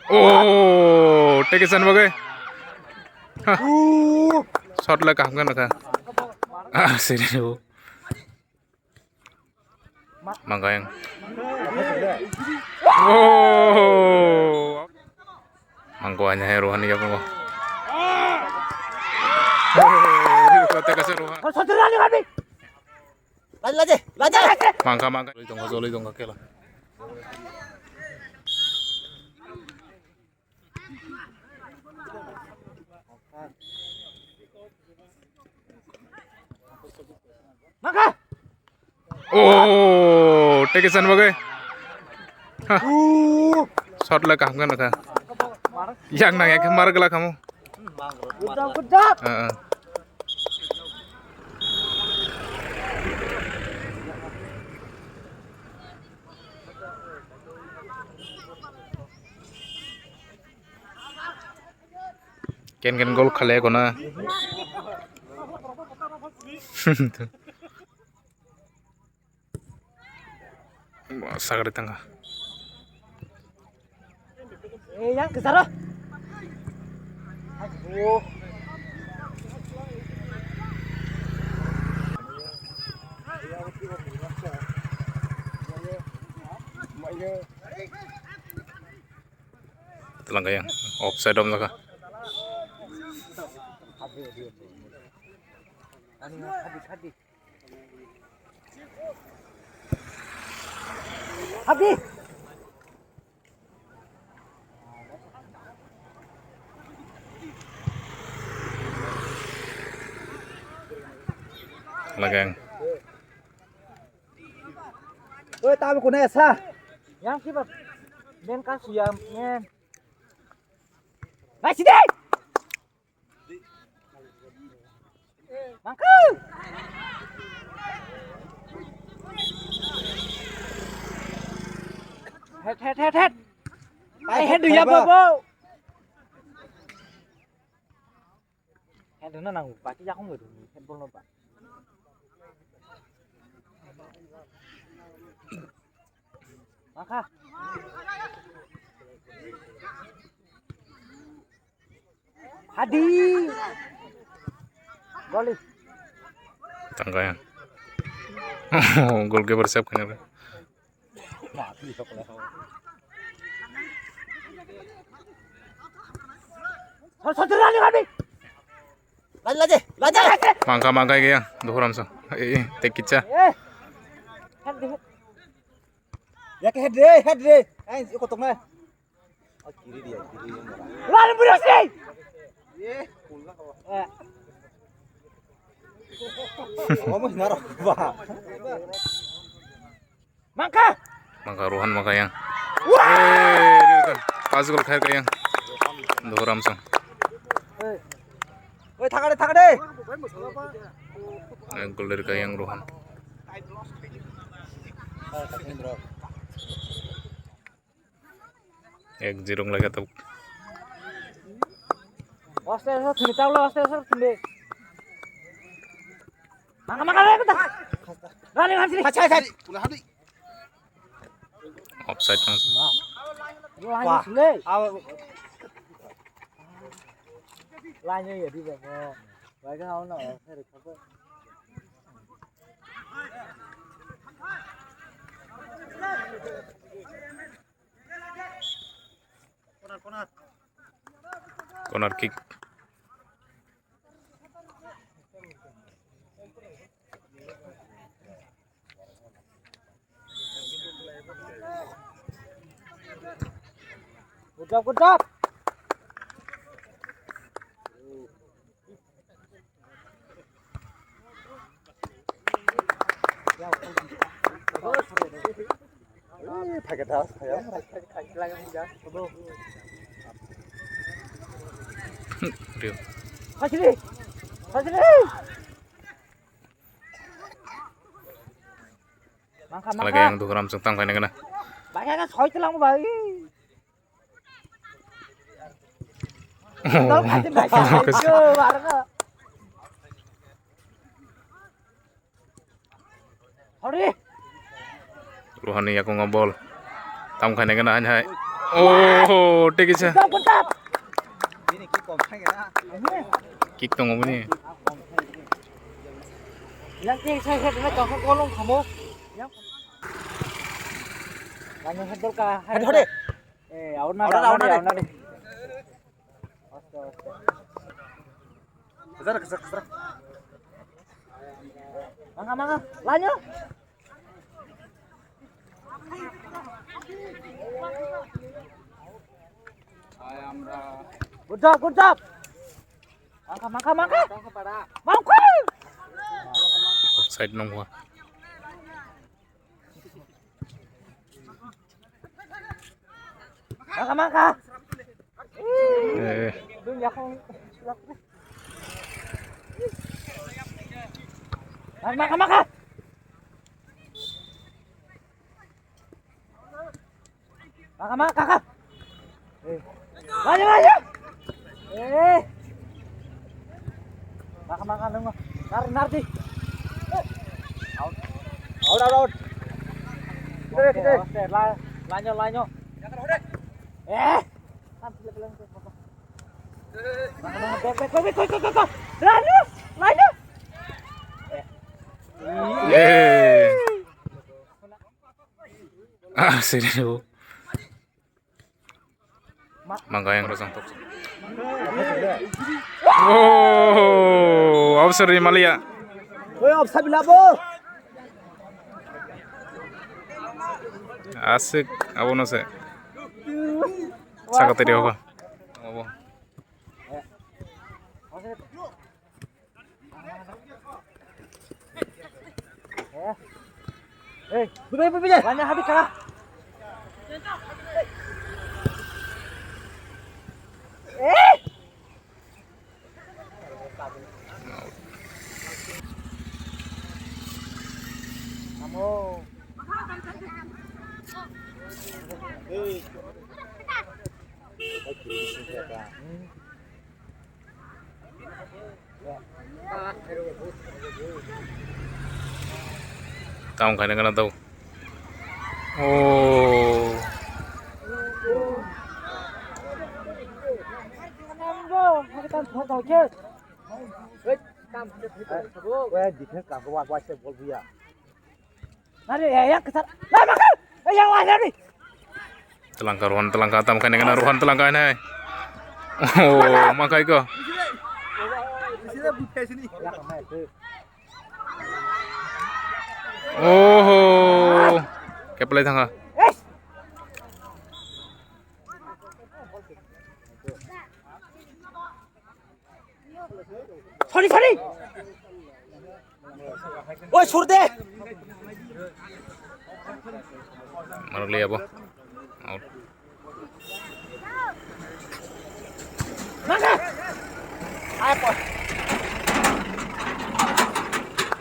Oh, take it, son. Okay. Shot like I'm gonna. Ah, serious. Mangkayang. Oh. Mangkuannya Rohan ya bang. Kota keseruan. Mangka. Zoli dong kela. Oh, take it, son. Okay. Shot like I'm gonna. Yang nang ya kemar gelak kamu. Ken gol khale ko na. Sagari tangga. Yang ke sana. Aduh. Telangga yang offside om laka. Habis. Telangga yang. Oi, tao con này sao? Yang sih, Bang. Men kasih ya, men. Nai sini. Mangka. Head. Head dia bobo. Head nó nang pasti aku nggak dulu. Handphone lo, Pak. Maka. Hadi. Gol. Tangga yang. Gol keeper siap kan ya. Saudara ni kami. Lanjut. Mangka yang. Dohoram so. Take kitcha. Ya ke head deh. Ayo kotok na. Oh, kiri dia. Lalu buruk sih. Ngomong ngarok, Pak. Mangka Rohan mangka yang. Pas gol khair ka yang. Dohoram so. Woi, thang deh. Gol dari ka yang Rohan. एक zero लगा तब Osteso thunita lo osteso thunde. Mangka le kita. Rani hamsi. Hadi. Offside kan Wah, le. Lainnya ya di bawah. Baik kau nak, saya recover. corner kick Good job. Pakai tas, ya. Kasih. Mangka. lagi yang tuh ram sentang kena kena Banyak kan soy telang bayi. Tahu kasih banyak. Warga. Sorry. Rohani aku ngobol tam kena kena hanya Oh, tek isa. Ini ki komplain ya. Kick tong mo ni. Yang ki saya head na kang kolong kamu. Yang. Kanya head dol ka. Head hode. Auna deh. Kejar. Mangga, lanyo. Good job. Mangga. Mangga. Offside nong wa. Mangga. Eh, Dun ya kong. Mangga. Mangga, kakak. Lanyo. Mangga nunggu. Nardi. Out. Oke, lanyo. Lanyo. eh. Ah, serio. Mangga yang rasang tok. Oh, offside ni Malia. Woi, offside bila bo. Asik, abo no sé. Sácate de hoja. Abo. Bebe. Lanyo habis kakak. Kamu. Tahu kan dengan tahu. Oh. Kita tahu je. Woi, dikne ka ko wa se bol buya. Nari ya kesat. Lah makan. Yang lain ni. Telangka tam kan dengan ruhan telangka ini. Oh, makai ko. Sini buka sini. Oh. Kayak pelai tangga. Sorry. Woi, sur deh. Maruk liya po. Out. Mangga. Apa?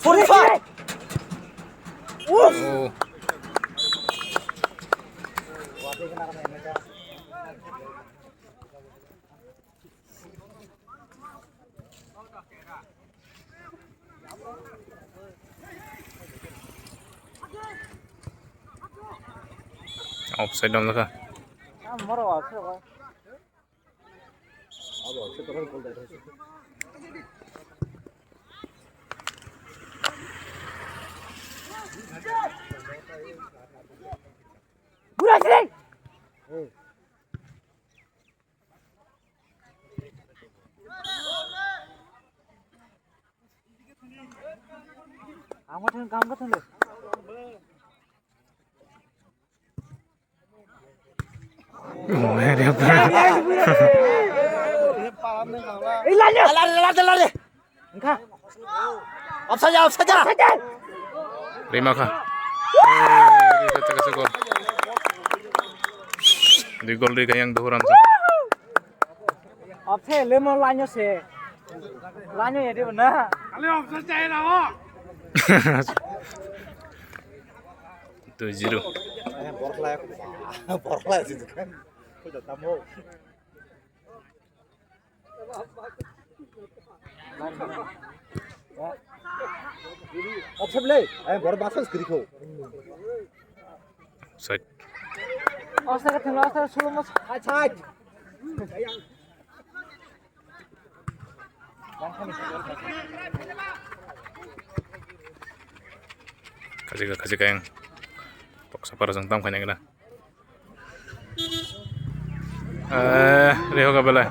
Sur. Oh. Offside dong ka. Moro আছে কয় বুড়া রে আমার কাম করতে হবে Media apa? Ilannya. Lari. Enggak. Offside. Terima kah? Kita kasih gol. Di gol di yang duhuran sa. Offside lemon lanyo se. Lanyo ya di mana? Kali offside cai lah. 2-0. Borla sih kan. Udah tamu. Offside le. Bor basas kiri ko. Offside. Osaka tinggal Osaka Sulamos. Sai. Kasih ka yang paksa para sang tam kanya kena. Reho ka bela.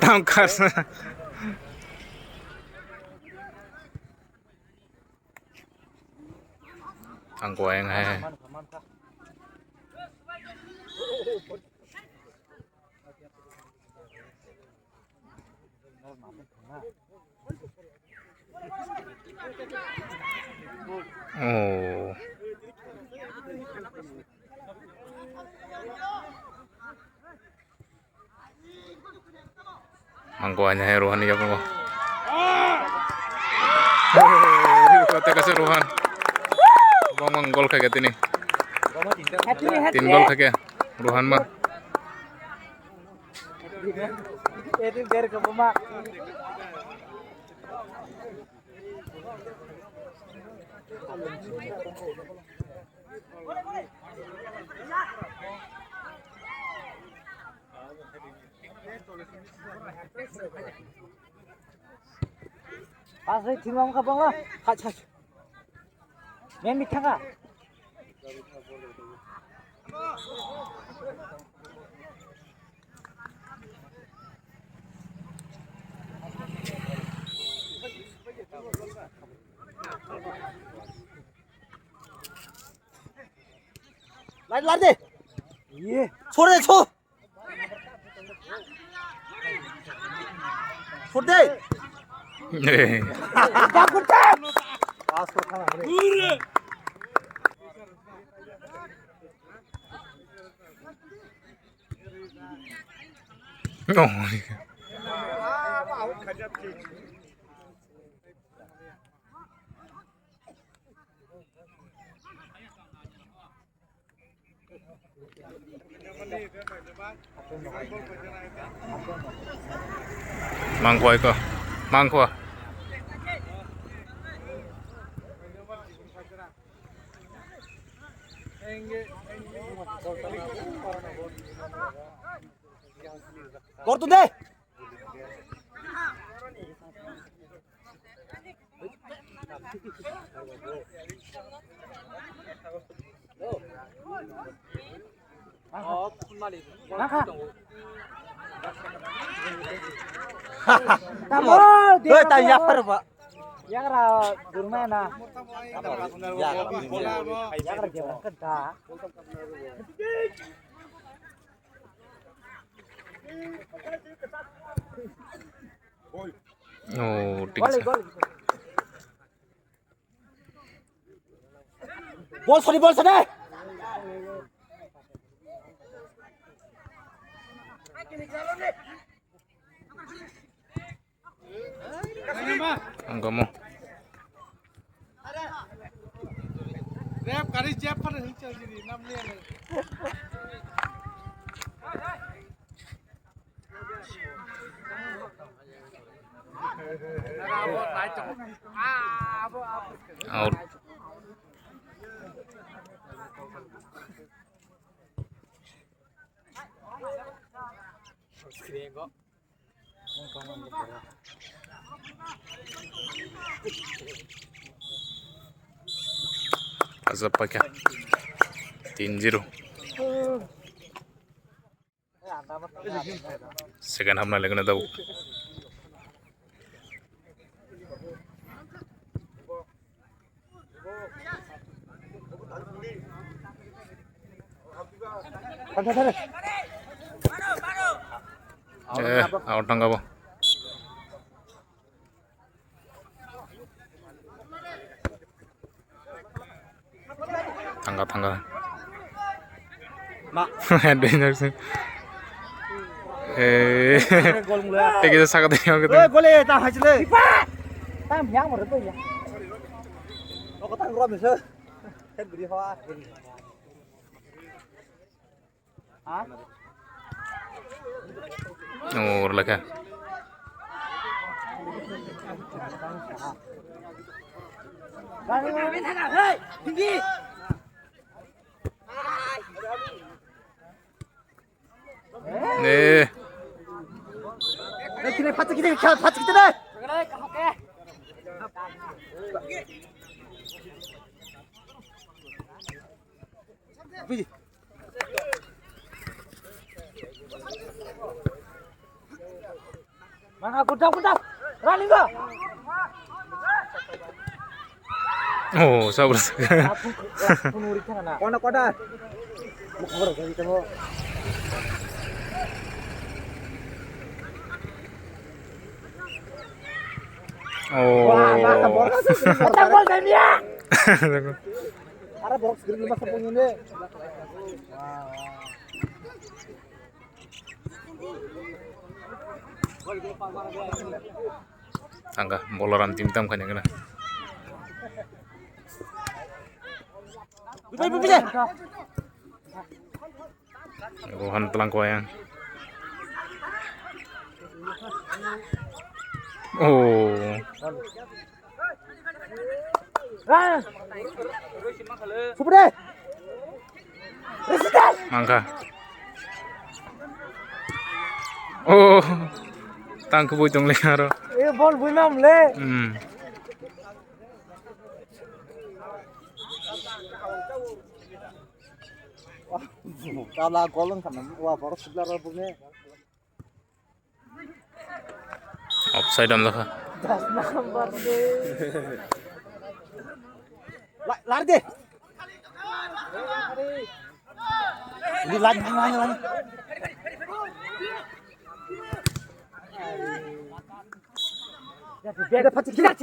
Tam kas. Ang kuweng hai. Oh. Mangkuannya hai Rohan ya bang. Kata kasih Rohan. Bang gol kaget ini. Tin gol kaget. Rohan mah. Itu dari ke rumah. Asli timang ka bang lah. Kacau. Main mitang ka. Lari deh. Iya. छोड़ दे. छोड़ दे. Takut tak? Oh. Mangkwa iko. Mangkwa. Kor tu deh. Naka. Tamol. Hei, tanya apa pak? Yang ra durmena. Ya, Yang ra jebak keda. Oh, Gol, gol. Bol sana. Ang mo. Rap kari jab par hilchal jini nam liya ne. Out. Azab pa kya? 3-0. Second half na lagna daw. Out nang ba? Tangga. Mak. Danger sih. Gol mulai. Kita sangat tengok gitu. Boleh tak hasil. Tam yang menurut ya. Kau tak ngrom bisa. Kan beri hawa. Hah? Oh, laka. Hei, tinggi. Kini patut kita dah. Pergi. Mana kudang. Rani ba? Oh, sabar. Penuri kan anak. Koda. Mau kau kita mau. Oh. Tanggal dia. Ada box green lima sepuluh ini. Tangga boloran tim tam kan yang kena. Bisa. Rohan pelangkoyan. Oh. Ran. Super deh. Mangka. Oh. Tangku bujung leharo. Bol buimam le. Kalau golong kan, wah baru sebelah punya. Offside am lakha. 10 number deh. Lari deh. Ini lari. Ada pasti kita.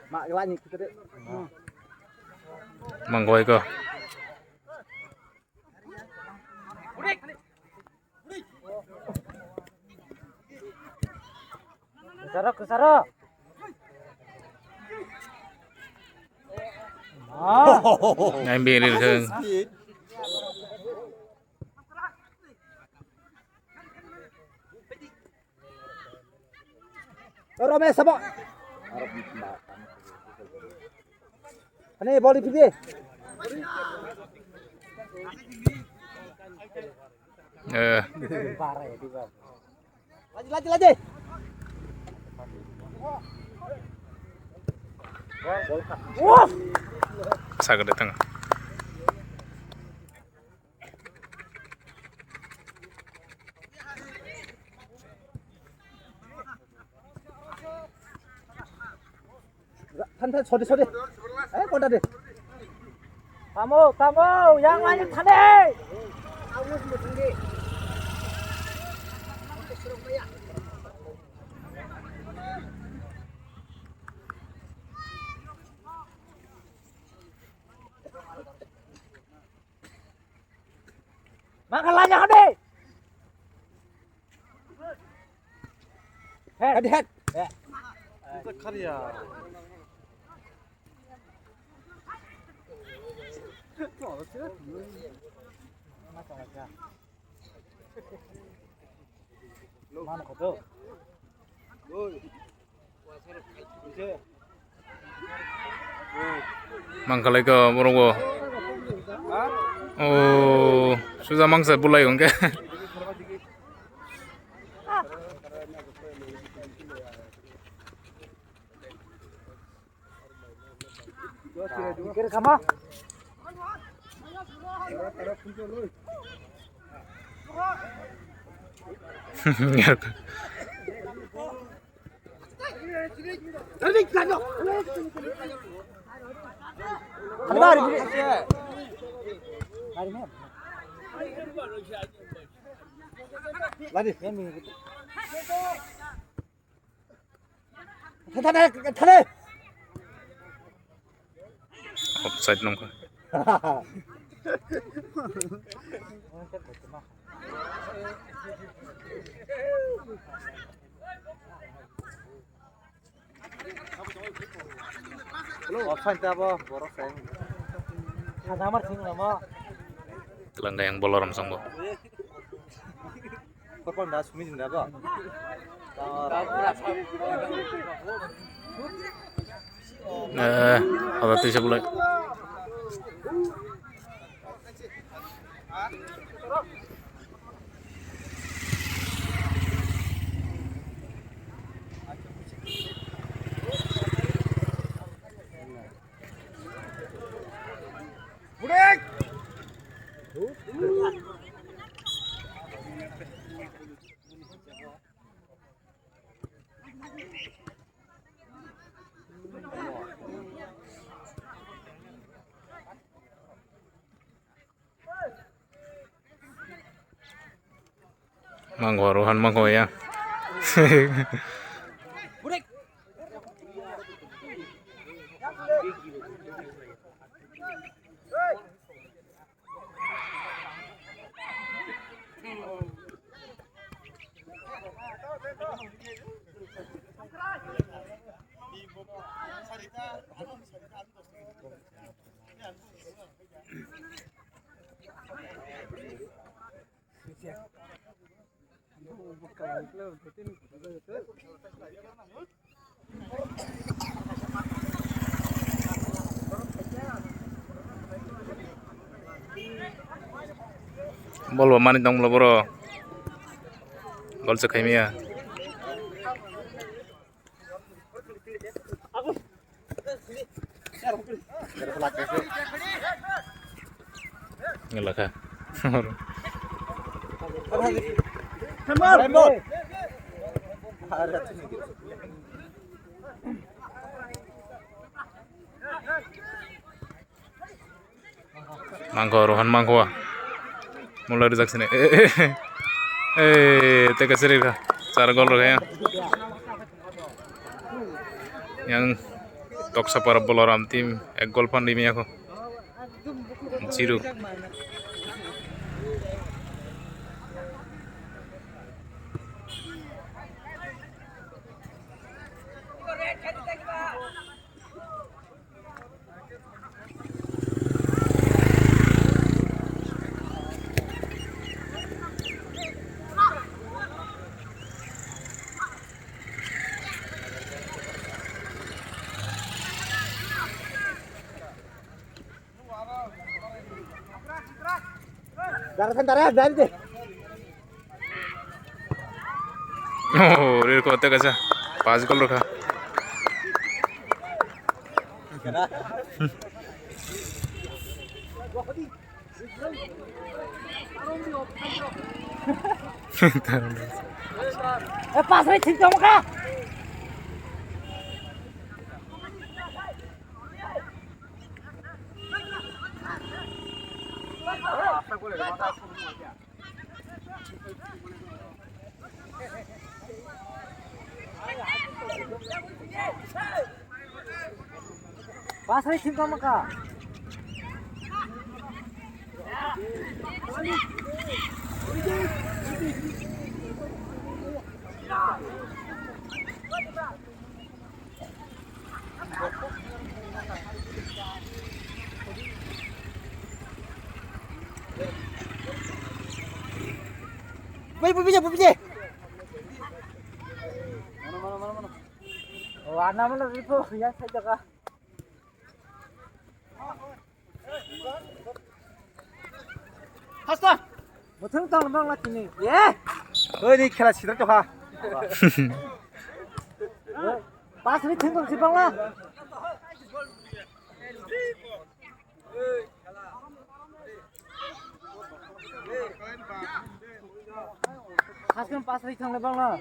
Mak lani kita deh. Mangkoi ko. Kesara. Ngambil ke. Rame sama. Ini boleh pergi. Parah ya di bawah. Lagi. Wah. Sagad datang. Tan sorry. Koda deh. Tamu, yang lanjut tadi. Makalanya hade. Head. Karya. Mana kau? Mangkalai ko moronggo. Oh, susah mangsa bulai ongke. Kira sama. Lari. Offside nong ko. Offside apa? Boros saya. Nomor sing nama. Telangga yang boloram sangbo. Kau dah sumi jinda apa? Ada tiga bulai. Mangko Rohan mangko ya. Bol ba mani dong bro. Gol sa khaimia. Ngelaka. Mangko Rohan mangko. Mulai rizak sini. Teka seri ka. Cara gol ya. Yang tok sapar boloram tim ek gol pandemi aku. 0. Dari deh. Oh, real ko teka sa. 5 gol rakha. Pas nih cinta muka. Pas nih cinta muka. Biji. Mana. Warna mana itu yang saya jaga. Hasta. Betul tang bang lagi ni. Ye. Ini खेला छिदर तो हा Pas ni tinggal si bang lah. Haskan pas ni tang bang lah.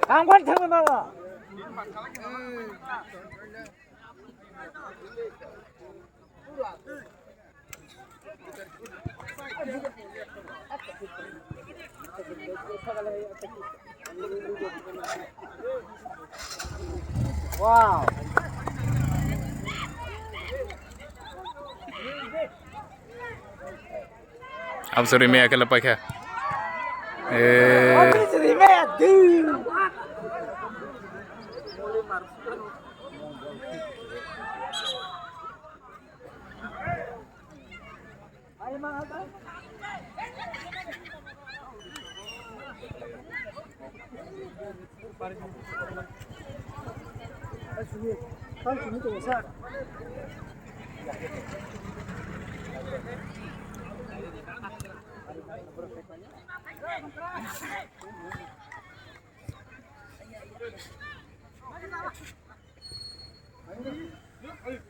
Angwan tang bang lah. Wow. Ab seri me akela pakha. Seri me adu. Ayo mang apa?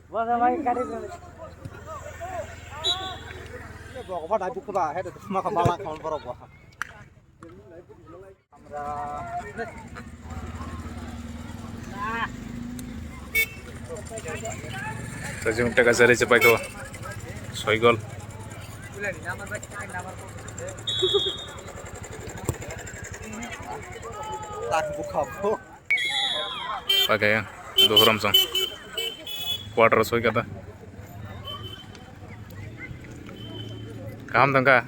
Wah, main kari.บอกว่าได้บุกบ้าให้แต่มาขมาลาของบรอกว่า Sajung taka sari cepai ko. 6 gol. Tak buka. Pakai ya. Dohram sang. Quarter 6 kata. Kam tangka.